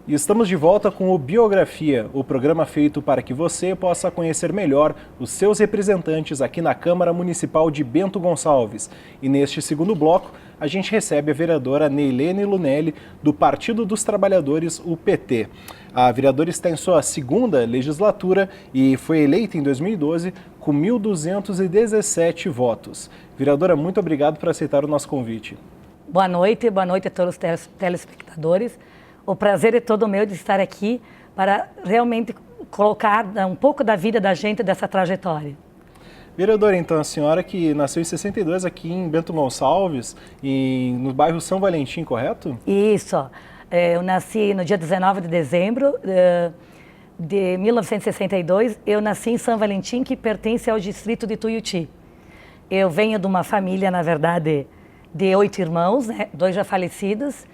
E estamos de volta com o Biografia, o programa feito para que você possa conhecer melhor os seus representantes aqui na Câmara Municipal de Bento Gonçalves. E neste segundo bloco, a gente recebe a vereadora Neilene Lunelli, do Partido dos Trabalhadores, o PT. A vereadora está em sua segunda legislatura e foi eleita em 2012 com 1.217 votos. Vereadora, muito obrigado por aceitar o nosso convite. Boa noite a todos os telespectadores. O prazer é todo meu de estar aqui para realmente colocar um pouco da vida da gente dessa trajetória. Vereadora, então, a senhora que nasceu em 62 aqui em Bento Gonçalves, no bairro São Valentim, correto? Isso. Eu nasci no dia 19 de dezembro de 1962. Eu nasci em São Valentim, que pertence ao distrito de Tuiuti. Eu venho de uma família, na verdade, de 8 irmãos, né? 2 já falecidos,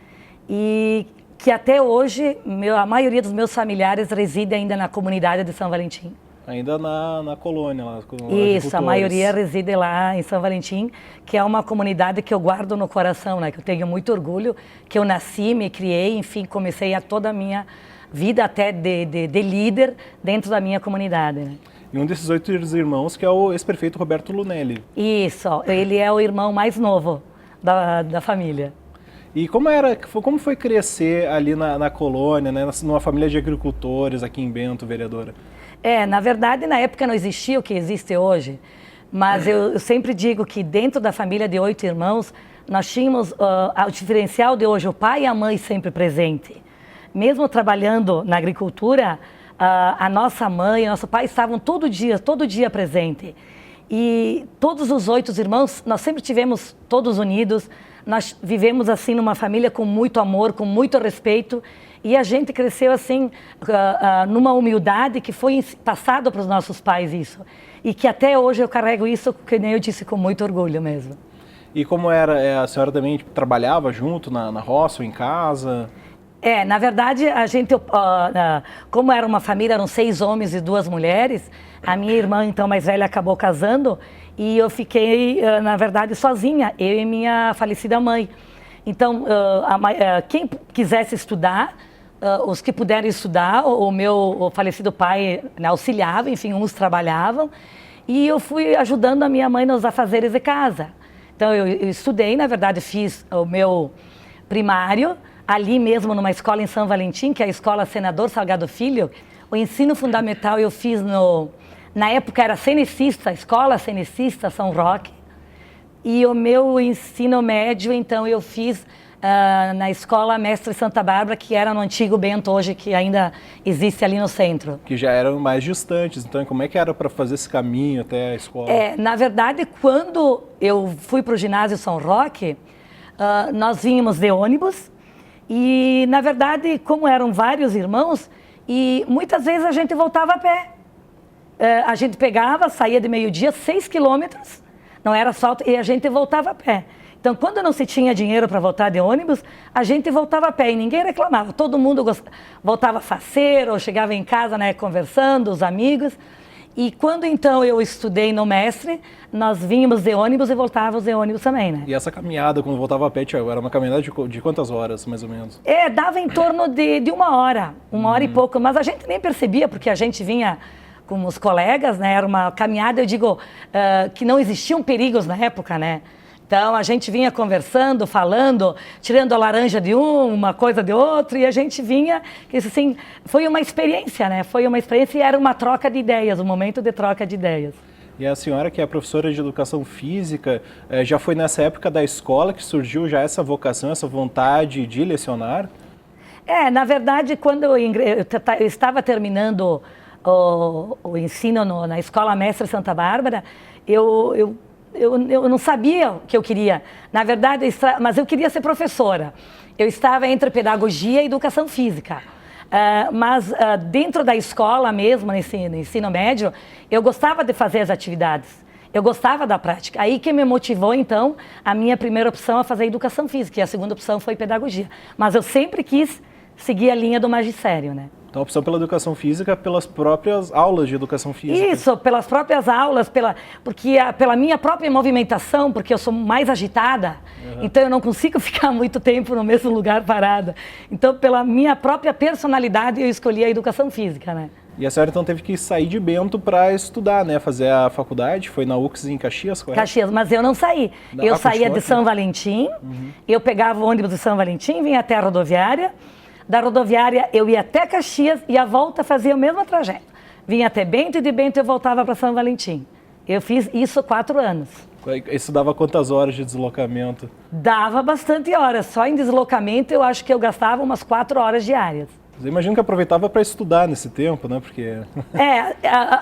e que até hoje a maioria dos meus familiares reside ainda na comunidade de São Valentim. Ainda na colônia lá? Isso, a maioria reside lá em São Valentim, que é uma comunidade que eu guardo no coração, né? Que eu tenho muito orgulho, que eu nasci, me criei, enfim, comecei toda a minha vida até de líder dentro da minha comunidade, né? E um desses 8 irmãos que é o ex-prefeito Roberto Lunelli. Isso, ele é o irmão mais novo da família. E como foi crescer ali na colônia, né, numa família de agricultores aqui em Bento, vereadora? Na verdade, na época não existia o que existe hoje, mas eu sempre digo que dentro da família de 8 irmãos, nós tínhamos o diferencial de hoje, o pai e a mãe sempre presente. Mesmo trabalhando na agricultura, a nossa mãe e o nosso pai estavam todo dia presente. E todos os 8 irmãos, nós sempre tivemos todos unidos. Nós vivemos assim numa família com muito amor, com muito respeito, e a gente cresceu assim numa humildade que foi passado para os nossos pais isso, e que até hoje eu carrego isso, que nem eu disse, com muito orgulho mesmo. E como era, a senhora também trabalhava junto na roça ou em casa? Na verdade, a gente, como era uma família, eram 6 homens e 2 mulheres, a minha irmã, então, mais velha, acabou casando e eu fiquei, na verdade, sozinha, eu e minha falecida mãe. Então, quem quisesse estudar, os que puderem estudar, o meu falecido pai, né, auxiliava, enfim, uns trabalhavam, e eu fui ajudando a minha mãe nos afazeres de casa. Então, eu estudei, na verdade, fiz o meu primário, ali mesmo numa escola em São Valentim, que é a Escola Senador Salgado Filho. O ensino fundamental eu fiz na época era Cenecista, Escola Cenecista São Roque. E o meu ensino médio, então, eu fiz na Escola Mestre Santa Bárbara, que era no antigo Bento, hoje que ainda existe ali no centro. Que já eram mais distantes, então como é que era para fazer esse caminho até a escola? Na verdade, quando eu fui para o ginásio São Roque, nós vínhamos de ônibus. E, na verdade, como eram vários irmãos, e muitas vezes a gente voltava a pé. A gente pegava, saía de meio-dia, 6 quilômetros, não era asfalto, e a gente voltava a pé. Então, quando não se tinha dinheiro para voltar de ônibus, a gente voltava a pé e ninguém reclamava. Todo mundo voltava faceiro, ou chegava em casa, né, conversando, os amigos. E quando então eu estudei no Mestre, nós vínhamos de ônibus e voltávamos de ônibus também, né? E essa caminhada, quando voltava a pé, era uma caminhada de quantas horas, mais ou menos? Dava em torno de 1 hora, 1 hora e pouco, mas a gente nem percebia, porque a gente vinha com os colegas, né? Era uma caminhada, eu digo, que não existiam perigos na época, né? Então, a gente vinha conversando, falando, tirando a laranja de uma coisa de outro, e a gente vinha, assim, foi uma experiência, né? Foi uma experiência e era uma troca de ideias, um momento de troca de ideias. E a senhora, que é professora de educação física, já foi nessa época da escola que surgiu já essa vocação, essa vontade de lecionar? Na verdade, quando eu estava terminando o ensino na Escola Mestre Santa Bárbara, eu não sabia o que eu queria. Na verdade, mas eu queria ser professora. Eu estava entre pedagogia e educação física. Mas dentro da escola mesmo, no ensino médio, eu gostava de fazer as atividades. Eu gostava da prática. Aí que me motivou, então, a minha primeira opção a fazer educação física. E a segunda opção foi pedagogia. Mas eu sempre quis seguir a linha do magistério, né? Então, a opção pela educação física, pelas próprias aulas de educação física. Isso, pelas próprias aulas, pela minha própria movimentação, porque eu sou mais agitada, então eu não consigo ficar muito tempo no mesmo lugar parada. Então, pela minha própria personalidade, eu escolhi a educação física, né? E a senhora então teve que sair de Bento para estudar, né? Fazer a faculdade, foi na UX em Caxias, correto? Caxias, mas eu não saí. Eu saía de São Valentim, eu pegava o ônibus de São Valentim, vinha até a rodoviária. Da rodoviária eu ia até Caxias e a volta fazia o mesmo trajeto. Vinha até Bento e de Bento eu voltava para São Valentim. Eu fiz isso 4 anos. Isso dava quantas horas de deslocamento? Dava bastante horas. Só em deslocamento eu acho que eu gastava umas 4 horas diárias. Eu imagino que aproveitava para estudar nesse tempo, né? Porque...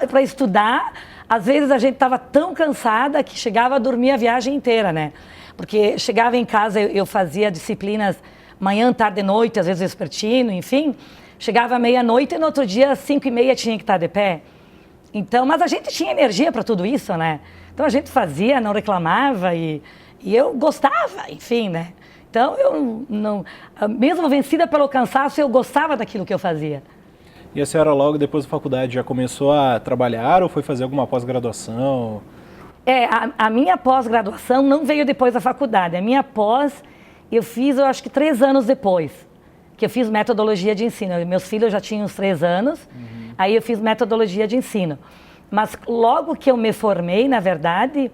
para estudar, às vezes a gente estava tão cansada que chegava a dormir a viagem inteira, né? Porque chegava em casa, eu fazia disciplinas manhã, tarde e noite, às vezes vespertino, enfim. Chegava à meia-noite e no outro dia, às 5h30, tinha que estar de pé. Então, mas a gente tinha energia para tudo isso, né? Então a gente fazia, não reclamava e eu gostava, enfim, né? Então, eu não, mesmo vencida pelo cansaço, eu gostava daquilo que eu fazia. E a senhora logo depois da faculdade já começou a trabalhar ou foi fazer alguma pós-graduação? A minha pós-graduação não veio depois da faculdade. A minha pós eu fiz, eu acho que 3 anos depois, que eu fiz metodologia de ensino. Meus filhos já tinham uns 3 anos, aí eu fiz metodologia de ensino. Mas logo que eu me formei, na verdade...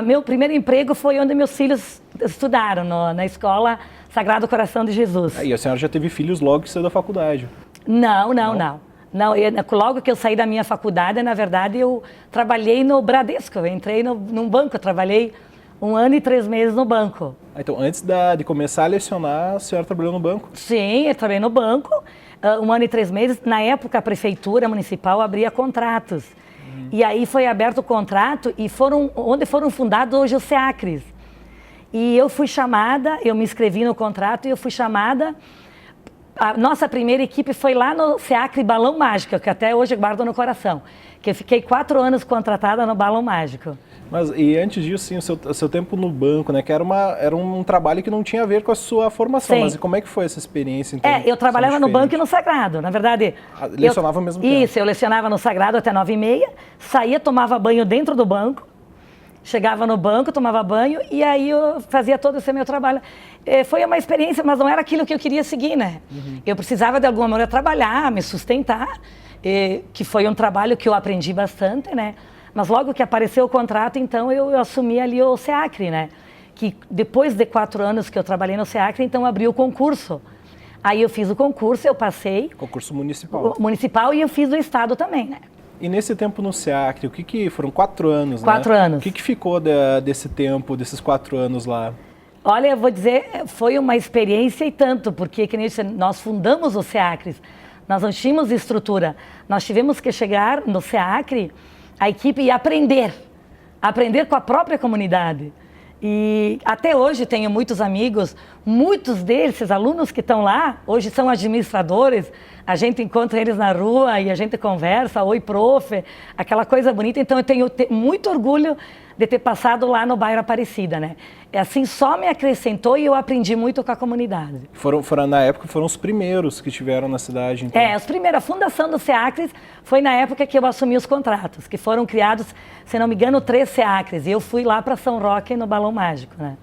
meu primeiro emprego foi onde meus filhos estudaram, na escola Sagrado Coração de Jesus. E a senhora já teve filhos logo que saiu da faculdade? Não. Logo que eu saí da minha faculdade, na verdade, eu trabalhei no Bradesco. Eu entrei num banco, eu trabalhei 1 ano e 3 meses no banco. Então, antes de começar a lecionar, a senhora trabalhou no banco? Sim, eu trabalhei no banco, 1 ano e 3 meses. Na época, a prefeitura municipal abria contratos. E aí foi aberto o contrato e onde foram fundados hoje os SEACRES. E eu fui chamada, eu me inscrevi no contrato e eu fui chamada. A nossa primeira equipe foi lá no SEACRE Balão Mágico, que até hoje eu guardo no coração. Que eu fiquei 4 anos contratada no Balão Mágico. Mas e antes disso, sim, o seu tempo no banco, né? Que era um trabalho que não tinha a ver com a sua formação. Sim. Mas e como é que foi essa experiência? Então, eu trabalhava no banco e no Sagrado. Na verdade... Lecionava ao mesmo tempo? Isso, eu lecionava no Sagrado até 9h30, saía, tomava banho dentro do banco, chegava no banco, tomava banho e aí eu fazia todo esse meu trabalho. Foi uma experiência, mas não era aquilo que eu queria seguir, né? Eu precisava de alguma maneira trabalhar, me sustentar, que foi um trabalho que eu aprendi bastante, né? Mas logo que apareceu o contrato, então eu assumi ali o SEACRE, né? Que depois de 4 anos que eu trabalhei no SEACRE, então abriu o concurso. Aí eu fiz o concurso, eu passei. Concurso municipal. Municipal e eu fiz do estado também, né? E nesse tempo no SEACRE, foram 4 anos, né? 4 anos. O que ficou desse tempo, desses 4 anos lá? Olha, eu vou dizer, foi uma experiência e tanto, porque que nem nós fundamos o SEACRE, nós não tínhamos estrutura, nós tivemos que chegar no SEACRE, a equipe ia aprender com a própria comunidade. E até hoje tenho muitos amigos, muitos desses alunos que estão lá, hoje são administradores, a gente encontra eles na rua e a gente conversa, oi prof, aquela coisa bonita. Então eu tenho muito orgulho de ter passado lá no bairro Aparecida, né? Assim, só me acrescentou e eu aprendi muito com a comunidade. Na época, foram os primeiros que tiveram na cidade, então? Os primeiros. A fundação do SEACRES foi na época que eu assumi os contratos, que foram criados, se não me engano, 3 SEACRES. E eu fui lá para São Roque no Balão Mágico, né?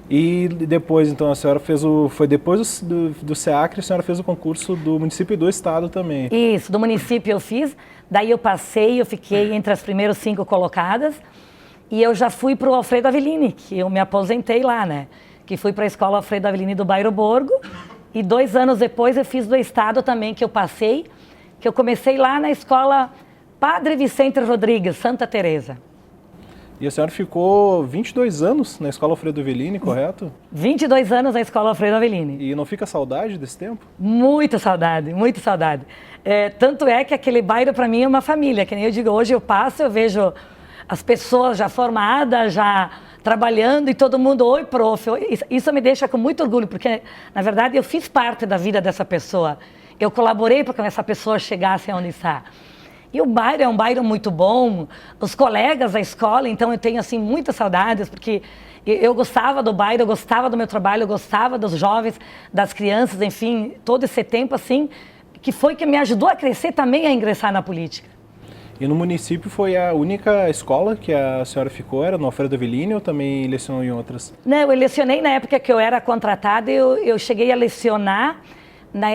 E depois, então, a senhora foi depois do SEACRE, a senhora fez o concurso do município e do estado também? Isso, do município eu fiz, daí eu passei, eu fiquei entre as primeiras 5 colocadas. E eu já fui para o Alfredo Avellini, que eu me aposentei lá, né? Que fui para a escola Alfredo Avellini do Bairro Borgo. E 2 anos depois eu fiz do estado também, que eu passei, que eu comecei lá na escola Padre Vicente Rodrigues, Santa Teresa. E a senhora ficou 22 anos na escola Alfredo Avellini, correto? 22 anos na escola Alfredo Avellini. E não fica saudade desse tempo? Muita saudade, muita saudade. Tanto é que aquele bairro para mim é uma família, que nem eu digo, hoje eu passo, eu vejo as pessoas já formadas, já trabalhando e todo mundo, oi prof, isso me deixa com muito orgulho, porque na verdade eu fiz parte da vida dessa pessoa, eu colaborei para que essa pessoa chegasse onde está. E o bairro é um bairro muito bom, os colegas da escola, então eu tenho assim muitas saudades, porque eu gostava do bairro, eu gostava do meu trabalho, eu gostava dos jovens, das crianças, enfim, todo esse tempo assim, que foi que me ajudou a crescer também a ingressar na política. E no município foi a única escola que a senhora ficou? Era no Alfredo Avellini ou também lecionou em outras? Não, eu lecionei na época que eu era contratada, eu cheguei a lecionar,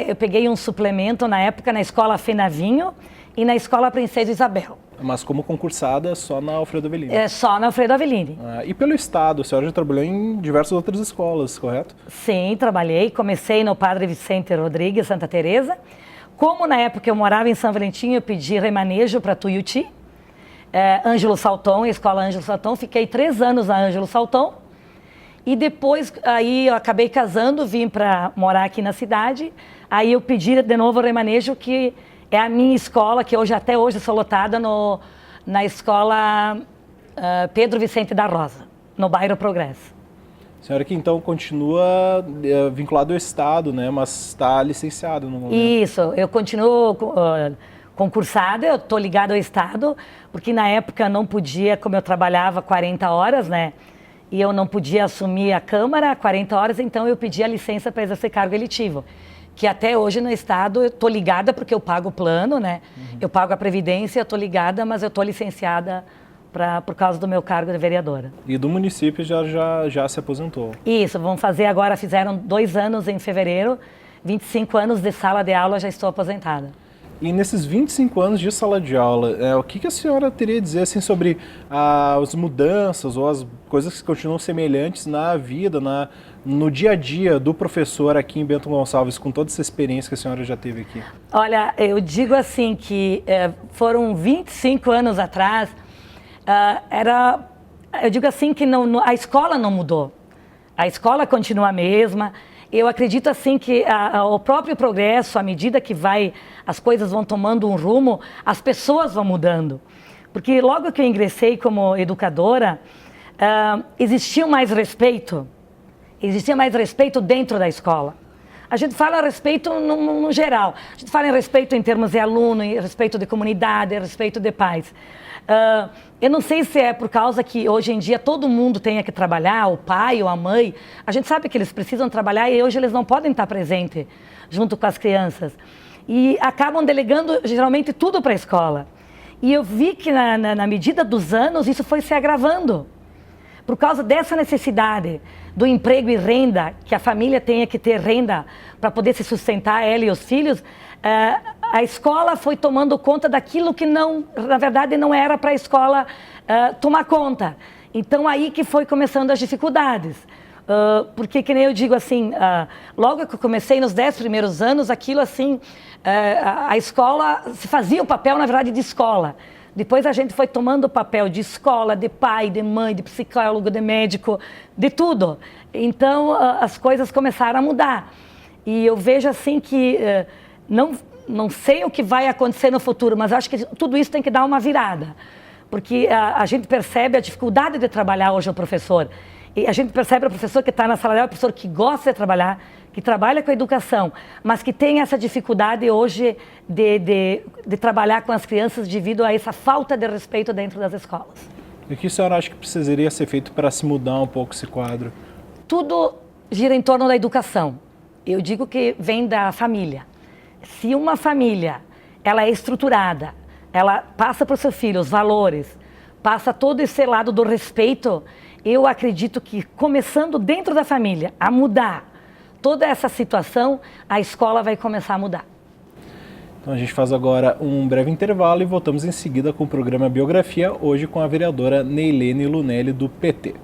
eu peguei um suplemento na época na Escola Fenavinho e na Escola Princesa Isabel. Mas como concursada só na Alfredo Avellini? É, só na Alfredo Avellini. E pelo estado, a senhora já trabalhou em diversas outras escolas, correto? Sim, trabalhei. Comecei no Padre Vicente Rodrigues, Santa Teresa. Como na época eu morava em São Valentim, eu pedi remanejo para Tuiuti. Ângelo Salton, a escola Ângelo Salton. Fiquei 3 anos na Ângelo Salton. E depois, aí eu acabei casando, vim para morar aqui na cidade. Aí eu pedi de novo remanejo, que é a minha escola, que hoje até hoje sou lotada na escola Pedro Vicente da Rosa, no bairro Progresso. A senhora que então continua vinculada ao Estado, né? Mas está licenciada no momento. Isso, eu continuo concursada, eu estou ligada ao Estado, porque na época não podia, como eu trabalhava 40 horas, né? E eu não podia assumir a Câmara 40 horas, então eu pedi a licença para exercer cargo eletivo. Que até hoje no Estado eu estou ligada porque eu pago o plano, né? Eu pago a Previdência, eu estou ligada, mas eu estou licenciada por causa do meu cargo de vereadora. E do município já se aposentou? Isso, vão fazer agora, fizeram 2 anos em fevereiro, 25 anos de sala de aula, já estou aposentada. E nesses 25 anos de sala de aula, o que a senhora teria a dizer assim, sobre as mudanças ou as coisas que continuam semelhantes na vida, no dia a dia do professor aqui em Bento Gonçalves, com toda essa experiência que a senhora já teve aqui? Olha, eu digo assim que foram 25 anos atrás, eu digo assim que a escola não mudou. A escola continua a mesma. Eu acredito assim que o próprio progresso, à medida que as coisas vão tomando um rumo, as pessoas vão mudando. Porque logo que eu ingressei como educadora, existia mais respeito dentro da escola. A gente fala a respeito no geral. A gente fala em respeito em termos de aluno, em respeito de comunidade, em respeito de pais. Eu não sei se é por causa que hoje em dia todo mundo tenha que trabalhar, o pai ou a mãe. A gente sabe que eles precisam trabalhar e hoje eles não podem estar presentes junto com as crianças. E acabam delegando geralmente tudo para a escola. E eu vi que na medida dos anos isso foi se agravando. Por causa dessa necessidade do emprego e renda, que a família tenha que ter renda para poder se sustentar, ela e os filhos, a escola foi tomando conta daquilo que na verdade não era para a escola tomar conta. Então aí que foi começando as dificuldades. Porque, que nem eu digo assim, logo que eu comecei nos 10 primeiros anos, aquilo assim, a escola se fazia o papel, na verdade, de escola. Depois a gente foi tomando o papel de escola, de pai, de mãe, de psicólogo, de médico, de tudo. Então as coisas começaram a mudar. E eu vejo assim que não sei o que vai acontecer no futuro, mas acho que tudo isso tem que dar uma virada. Porque a gente percebe a dificuldade de trabalhar hoje o professor. E a gente percebe o professor que está na sala de aula, o professor que gosta de trabalhar, que trabalha com a educação, mas que tem essa dificuldade hoje de trabalhar com as crianças devido a essa falta de respeito dentro das escolas. E o que a senhora acha que precisaria ser feito para se mudar um pouco esse quadro? Tudo gira em torno da educação. Eu digo que vem da família. Se uma família ela é estruturada, ela passa para o seu filho os valores, passa todo esse lado do respeito, eu acredito que começando dentro da família a mudar toda essa situação, a escola vai começar a mudar. Então a gente faz agora um breve intervalo e voltamos em seguida com o programa Biografia, hoje com a vereadora Neilene Lunelli, do PT.